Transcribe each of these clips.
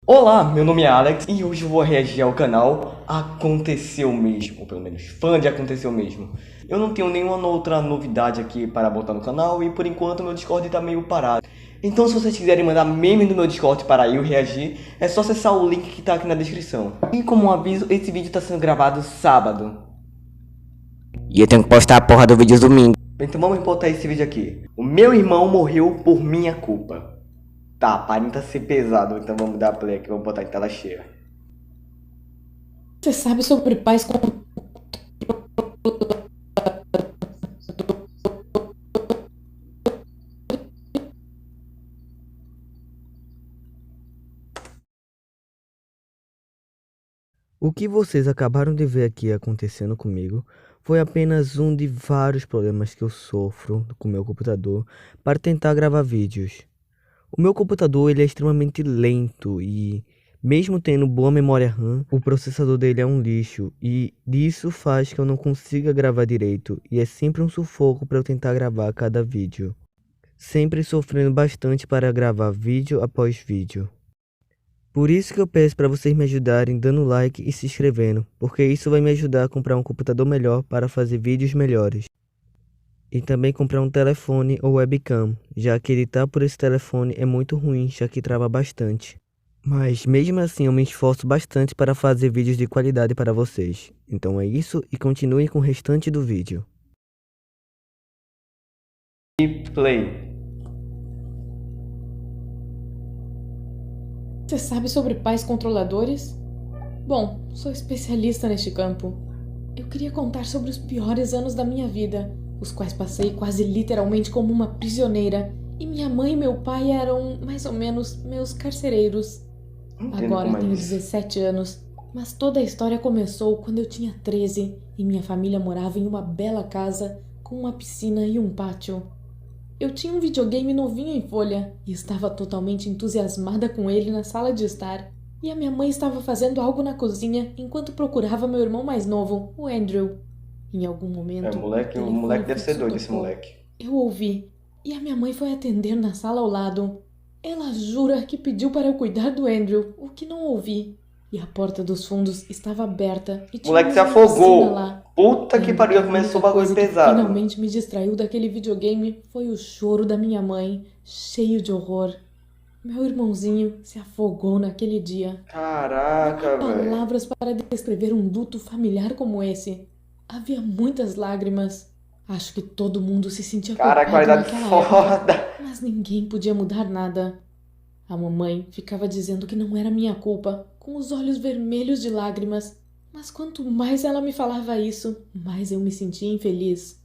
Olá, meu nome é Alex e hoje eu vou reagir ao canal Aconteceu Mesmo, ou pelo menos fã de Aconteceu Mesmo. Eu não tenho nenhuma outra novidade aqui para botar no canal e por enquanto meu Discord tá meio parado. Então se vocês quiserem mandar meme no meu Discord para eu reagir, é só acessar o link que tá aqui na descrição. E como um aviso, esse vídeo tá sendo gravado sábado. E eu tenho que postar a porra do vídeo domingo. Então vamos botar esse vídeo aqui. O meu irmão morreu por minha culpa. Tá, aparenta ser pesado, então vamos dar play aqui, vamos botar em tela cheia. Você sabe sobre pais com... O que vocês acabaram de ver aqui acontecendo comigo foi apenas um de vários problemas que eu sofro com meu computador para tentar gravar vídeos. O meu computador ele é extremamente lento e, mesmo tendo boa memória RAM, o processador dele é um lixo e isso faz que eu não consiga gravar direito e é sempre um sufoco para eu tentar gravar cada vídeo. Sempre sofrendo bastante para gravar vídeo após vídeo. Por isso que eu peço para vocês me ajudarem dando like e se inscrevendo, porque isso vai me ajudar a comprar um computador melhor para fazer vídeos melhores. E também comprar um telefone ou webcam, já que editar por esse telefone é muito ruim, já que trava bastante. Mas mesmo assim eu me esforço bastante para fazer vídeos de qualidade para vocês. Então é isso e continue com o restante do vídeo. Play. Você sabe sobre pais controladores? Bom, sou especialista neste campo. Eu queria contar sobre os piores anos da minha vida, os quais passei quase literalmente como uma prisioneira, e minha mãe e meu pai eram, mais ou menos, meus carcereiros. Agora tenho 17 anos, mas toda a história começou quando eu tinha 13 e minha família morava em uma bela casa com uma piscina e um pátio. Eu tinha um videogame novinho em folha e estava totalmente entusiasmada com ele na sala de estar. E a minha mãe estava fazendo algo na cozinha enquanto procurava meu irmão mais novo, o Andrew. Em algum momento, O moleque deve ser doido, esse moleque. Eu ouvi e a minha mãe foi atender na sala ao lado. Ela jura que pediu para eu cuidar do Andrew, o que não ouvi. E a porta dos fundos estava aberta e tinha Moleque se uma piscina afogou. lá. Puta que pariu, já começou o bagulho pesado. Finalmente me distraiu daquele videogame foi o choro da minha mãe, cheio de horror. Meu irmãozinho se afogou naquele dia. Caraca, Não há velho. palavras para descrever um luto familiar como esse. Havia muitas lágrimas. Acho que todo mundo se sentia Cara, a culpado qualidade naquela foda. época, mas ninguém podia mudar nada. A mamãe ficava dizendo que não era minha culpa, com os olhos vermelhos de lágrimas. Mas quanto mais ela me falava isso, mais eu me sentia infeliz.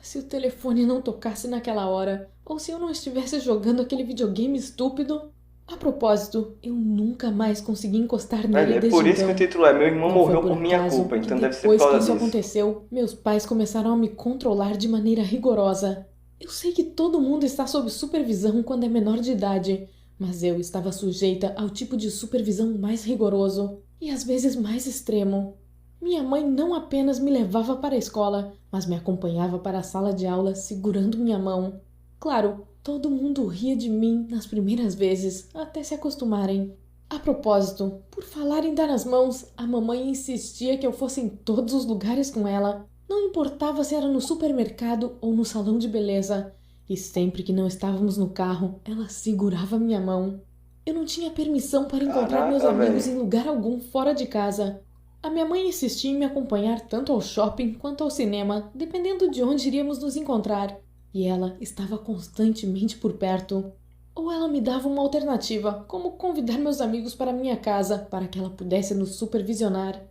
Se o telefone não tocasse naquela hora, ou se eu não estivesse jogando aquele videogame estúpido. A propósito, eu nunca mais consegui encostar nele Velho, é desde por isso que então. o título é Meu Irmão Não foi Morreu por por Minha acaso Culpa, que então deve ser por depois que causa isso disso. aconteceu, meus pais começaram a me controlar de maneira rigorosa. Eu sei que todo mundo está sob supervisão quando é menor de idade, mas eu estava sujeita ao tipo de supervisão mais rigoroso e às vezes mais extremo. Minha mãe não apenas me levava para a escola, mas me acompanhava para a sala de aula segurando minha mão. Claro, todo mundo ria de mim nas primeiras vezes, até se acostumarem. A propósito, por falar em dar as mãos, a mamãe insistia que eu fosse em todos os lugares com ela. Não importava se era no supermercado ou no salão de beleza. E sempre que não estávamos no carro, ela segurava minha mão. Eu não tinha permissão para encontrar meus Caraca, amigos velho. em lugar algum fora de casa. A minha mãe insistia em me acompanhar tanto ao shopping quanto ao cinema, dependendo de onde iríamos nos encontrar. E ela estava constantemente por perto. Ou ela me dava uma alternativa, como convidar meus amigos para minha casa, para que ela pudesse nos supervisionar.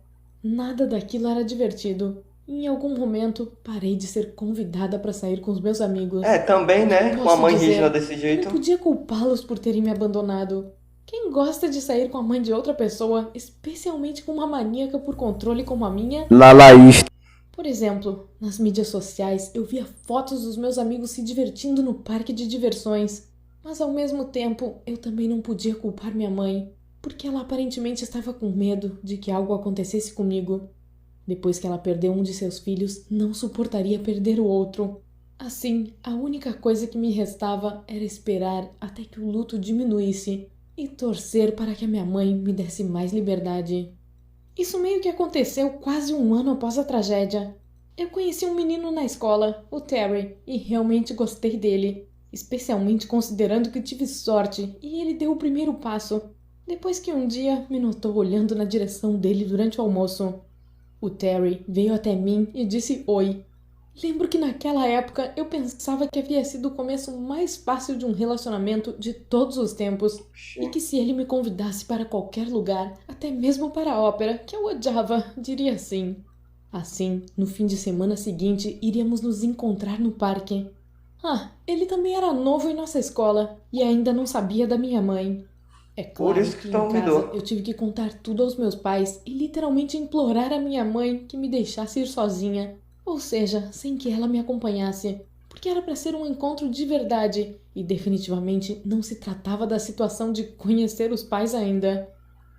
Nada daquilo era divertido. Em algum momento, parei de ser convidada para sair com os meus amigos. É, também, né? Com a mãe rígida desse Eu jeito. não podia culpá-los por terem me abandonado. Quem gosta de sair com a mãe de outra pessoa, especialmente com uma maníaca por controle como a minha? Lalaísta. Por exemplo, nas mídias sociais eu via fotos dos meus amigos se divertindo no parque de diversões. Mas ao mesmo tempo, eu também não podia culpar minha mãe, porque ela aparentemente estava com medo de que algo acontecesse comigo. Depois que ela perdeu um de seus filhos, não suportaria perder o outro. Assim, a única coisa que me restava era esperar até que o luto diminuísse. e torcer para que a minha mãe me desse mais liberdade. Isso meio que aconteceu quase um ano após a tragédia. Eu conheci um menino na escola, o Terry, e realmente gostei dele, especialmente considerando que tive sorte e ele deu o primeiro passo, depois que um dia me notou olhando na direção dele durante o almoço. O Terry veio até mim e disse oi. Lembro que naquela época eu pensava que havia sido o começo mais fácil de um relacionamento de todos os tempos e que se ele me convidasse para qualquer lugar, até mesmo para a ópera, que eu odiava, diria sim. Assim, no fim de semana seguinte, iríamos nos encontrar no parque. Ele também era novo em nossa escola e ainda não sabia da minha mãe. É Por claro isso que que tu em casa convidou. eu tive que contar tudo aos meus pais e literalmente implorar à minha mãe que me deixasse ir sozinha. Ou seja, sem que ela me acompanhasse, porque era para ser um encontro de verdade e definitivamente não se tratava da situação de conhecer os pais ainda.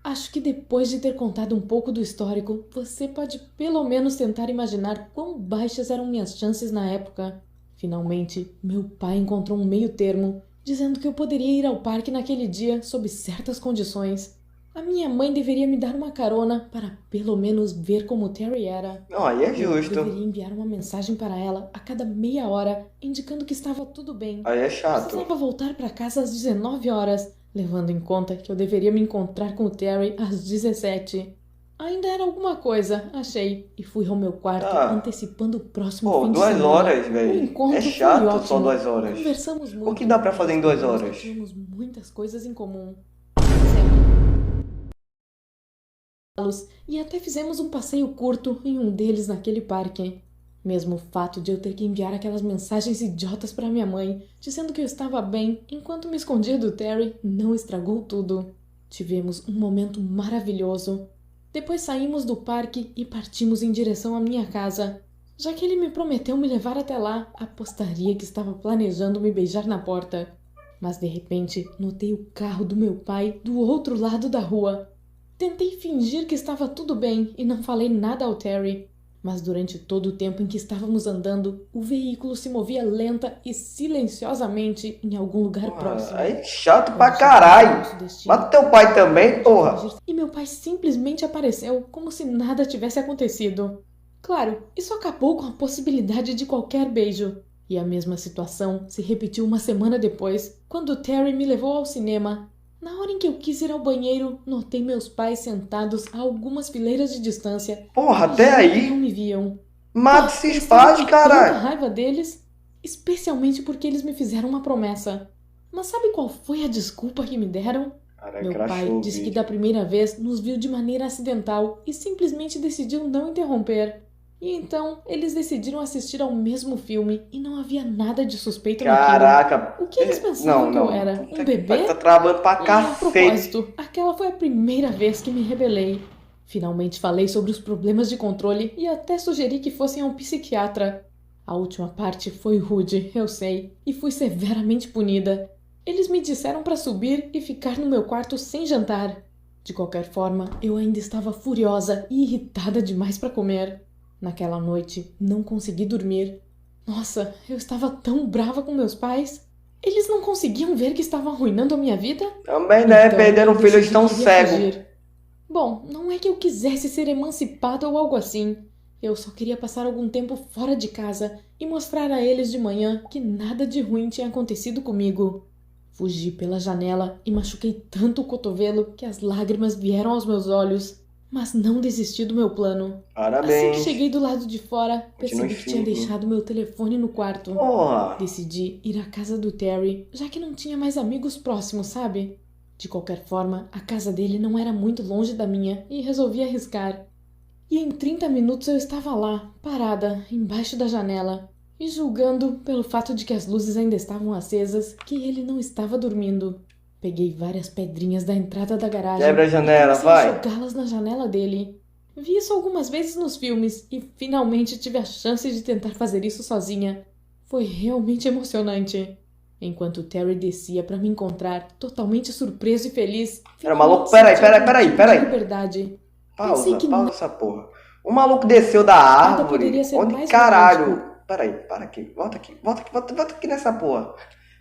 Acho que depois de ter contado um pouco do histórico, você pode pelo menos tentar imaginar quão baixas eram minhas chances na época. Finalmente, meu pai encontrou um meio termo, dizendo que eu poderia ir ao parque naquele dia sob certas condições. A minha mãe deveria me dar uma carona para pelo menos ver como Terry era. Não, aí é Eu justo. deveria enviar uma mensagem para ela a cada meia hora, indicando que estava tudo bem. Aí é chato. Precisava voltar para casa às 19 horas, levando em conta que eu deveria me encontrar com o Terry às 17. Ainda era alguma coisa, achei, e fui ao meu quarto Tá. antecipando o próximo Pô, fim de 2 semana. horas, O velho. encontro É foi chato ótimo. só 2 horas. Conversamos muito. O que dá pra fazer em 2 descobrimos horas? que tínhamos muitas coisas em comum. Por exemplo, e até fizemos um passeio curto em um deles naquele parque. Mesmo o fato de eu ter que enviar aquelas mensagens idiotas para minha mãe, dizendo que eu estava bem enquanto me escondia do Terry, não estragou tudo. Tivemos um momento maravilhoso. Depois saímos do parque e partimos em direção à minha casa. Já que ele me prometeu me levar até lá, apostaria que estava planejando me beijar na porta. Mas de repente, notei o carro do meu pai do outro lado da rua. Tentei fingir que estava tudo bem e não falei nada ao Terry. Mas durante todo o tempo em que estávamos andando, o veículo se movia lenta e silenciosamente em algum lugar próximo. Aí é chato Quando pra chegamos ao caralho. nosso destino, Mata teu pai também, porra. e meu pai simplesmente apareceu como se nada tivesse acontecido. Claro, isso acabou com a possibilidade de qualquer beijo. E a mesma situação se repetiu uma semana depois, quando Terry me levou ao cinema. Na hora em que eu quis ir ao banheiro, notei meus pais sentados a algumas fileiras de distância. Porra, até fingindo que aí. não me viam. Mata Eu esses estava pais, com tanta caralho. raiva deles, especialmente porque eles me fizeram uma promessa. Mas sabe qual foi a desculpa que me deram? Caralho, Meu pai crashou o disse que vídeo. da primeira vez nos viu de maneira acidental e simplesmente decidiu não interromper. E então eles decidiram assistir ao mesmo filme e não havia nada de suspeito naquilo. Caraca. O que eles pensavam que eu era? Puta Um que bebê? pariu, tá travando pra E a cacete. propósito, aquela foi a primeira vez que me rebelei. Finalmente falei sobre os problemas de controle e até sugeri que fossem a um psiquiatra. A última parte foi rude, eu sei, e fui severamente punida. Eles me disseram para subir e ficar no meu quarto sem jantar. De qualquer forma, eu ainda estava furiosa e irritada demais para comer. Naquela noite, não consegui dormir. Nossa, eu estava tão brava com meus pais. Eles não conseguiam ver que estavam arruinando a minha vida? Também, né? Então, Perderam eu um filho, eles decidi estão que iria cegos. fugir. Bom, não é que eu quisesse ser emancipada ou algo assim. Eu só queria passar algum tempo fora de casa e mostrar a eles de manhã que nada de ruim tinha acontecido comigo. Fugi pela janela e machuquei tanto o cotovelo que as lágrimas vieram aos meus olhos. Mas não desisti do meu plano. Assim que Parabéns. cheguei do lado de fora, Continue percebi que tinha firme. deixado meu telefone no quarto. Porra. Decidi ir à casa do Terry, já que não tinha mais amigos próximos, sabe? De qualquer forma, a casa dele não era muito longe da minha e resolvi arriscar. E em 30 minutos eu estava lá, parada, embaixo da janela, e julgando, pelo fato de que as luzes ainda estavam acesas, que ele não estava dormindo. Peguei várias pedrinhas da entrada da garagem Quebra a janela, e comecei vai. a jogá-las na janela dele. Vi isso algumas vezes nos filmes e finalmente tive a chance de tentar fazer isso sozinha. Foi realmente emocionante. Enquanto Terry descia para me encontrar, totalmente surpreso e feliz, Era maluco? finalmente Peraí, senti algum tipo de peraí. liberdade. Pausa, Pensei que pausa essa porra. O maluco desceu da árvore. poderia ser Onde mais caralho? romântico. Peraí, para aqui. Volta aqui. Volta aqui nessa porra.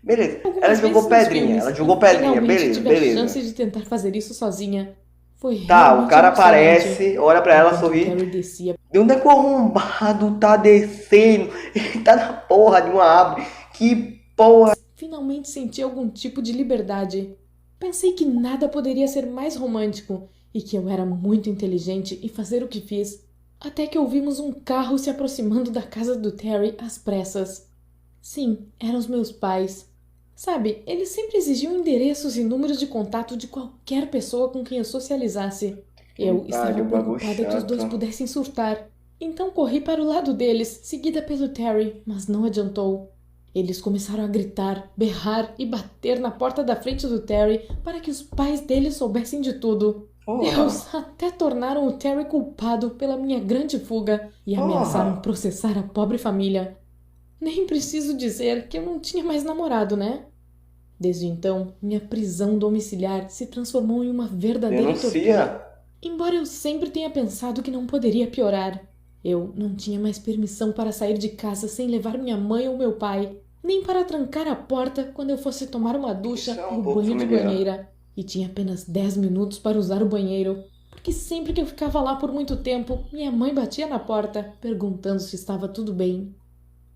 Beleza. Ela Algumas jogou vezes nos pedrinha. filmes, Ela jogou eu pedrinha. finalmente Beleza, tive a beleza. chance de tentar fazer isso sozinha. Foi Tá, o realmente cara emocionante. aparece, olha pra ela, Enquanto sorri. Terry descia, De onde é que o arrombado tá descendo? Ele tá na porra de uma árvore. Que porra. finalmente senti algum tipo de liberdade. Pensei que nada poderia ser mais romântico e que eu era muito inteligente em fazer o que fiz, até que ouvimos um carro se aproximando da casa do Terry às pressas. Sim, eram os meus pais. Sabe, eles sempre exigiam endereços e números de contato de qualquer pessoa com quem eu socializasse. Eu estava o bagulho preocupada que os dois chato. pudessem surtar. Então corri para o lado deles, seguida pelo Terry, mas não adiantou. Eles começaram a gritar, berrar e bater na porta da frente do Terry para que os pais dele soubessem de tudo. Porra. Deus, até tornaram o Terry culpado pela minha grande fuga e Porra. ameaçaram processar a pobre família. Nem preciso dizer que eu não tinha mais namorado, né? Desde então, minha prisão domiciliar se transformou em uma verdadeira tortura. Denuncia. Embora eu sempre tenha pensado que não poderia piorar, eu não tinha mais permissão para sair de casa sem levar minha mãe ou meu pai, nem para trancar a porta quando eu fosse tomar uma ducha Isso é um ou pouco banho de familiar. banheira. E tinha apenas 10 minutos para usar o banheiro, porque sempre que eu ficava lá por muito tempo, minha mãe batia na porta, perguntando se estava tudo bem.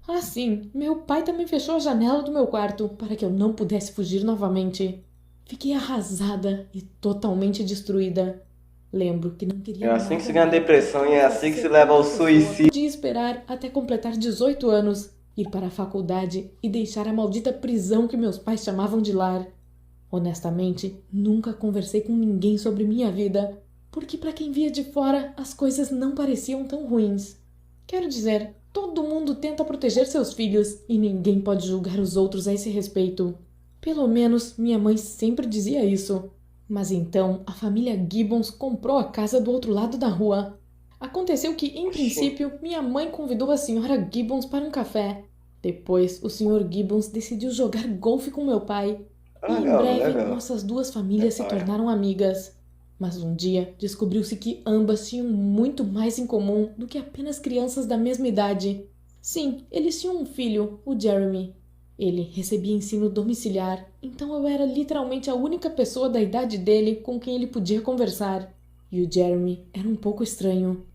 Ah, sim, meu pai também fechou a janela do meu quarto para que eu não pudesse fugir novamente. Fiquei arrasada e totalmente destruída. Lembro que não queria É assim que nada se ganha mais depressão do e é assim que se leva ao suicídio. Podia esperar até completar 18 anos, ir para a faculdade e deixar a maldita prisão que meus pais chamavam de lar. Honestamente, nunca conversei com ninguém sobre minha vida, porque para quem via de fora, as coisas não pareciam tão ruins. Quero dizer, todo mundo tenta proteger seus filhos e ninguém pode julgar os outros a esse respeito. Pelo menos minha mãe sempre dizia isso. Mas então a família Gibbons comprou a casa do outro lado da rua. Aconteceu que, em princípio, minha mãe convidou a senhora Gibbons para um café. Depois, o senhor Gibbons decidiu jogar golfe com meu pai. E em Legal, breve, legal. nossas duas famílias se tornaram amigas. Mas um dia, descobriu-se que ambas tinham muito mais em comum do que apenas crianças da mesma idade. Sim, eles tinham um filho, o Jeremy. Ele recebia ensino domiciliar, então eu era literalmente a única pessoa da idade dele com quem ele podia conversar. E o Jeremy era um pouco estranho.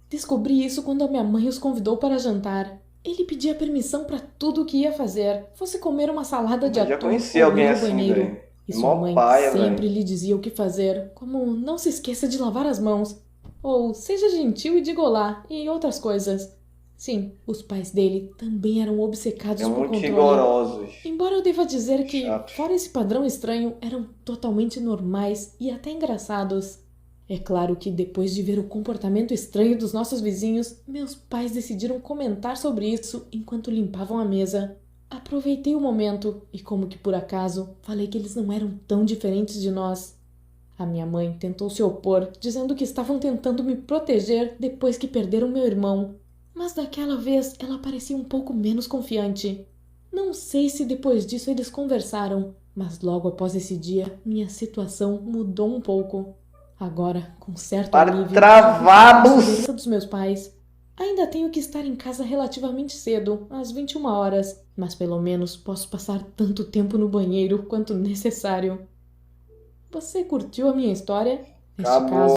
Descobri isso quando a minha mãe os convidou para jantar. Ele pedia permissão para tudo o que ia fazer, fosse comer uma salada de Eu já atum conheci ou alguém ir ao assim, banheiro. velho. E Mó sua mãe paia, sempre velho. lhe dizia o que fazer, como não se esqueça de lavar as mãos, ou seja gentil e diga olá, e outras coisas. Sim, os pais dele também eram obcecados É por muito controle. rigorosos. Embora eu deva dizer que, Chato. fora esse padrão estranho, eram totalmente normais e até engraçados. É claro que depois de ver o comportamento estranho dos nossos vizinhos, meus pais decidiram comentar sobre isso enquanto limpavam a mesa. Aproveitei o momento e, como que por acaso, falei que eles não eram tão diferentes de nós. A minha mãe tentou se opor, dizendo que estavam tentando me proteger depois que perderam meu irmão. Mas daquela vez ela parecia um pouco menos confiante. Não sei se depois disso eles conversaram, mas logo após esse dia, minha situação mudou um pouco. Agora, com certo Para alívio, travados! a diferença dos meus pais. Ainda tenho que estar em casa relativamente cedo, às 21 horas, mas pelo menos posso passar tanto tempo no banheiro quanto necessário. Você curtiu a minha história? Neste Acabou. caso,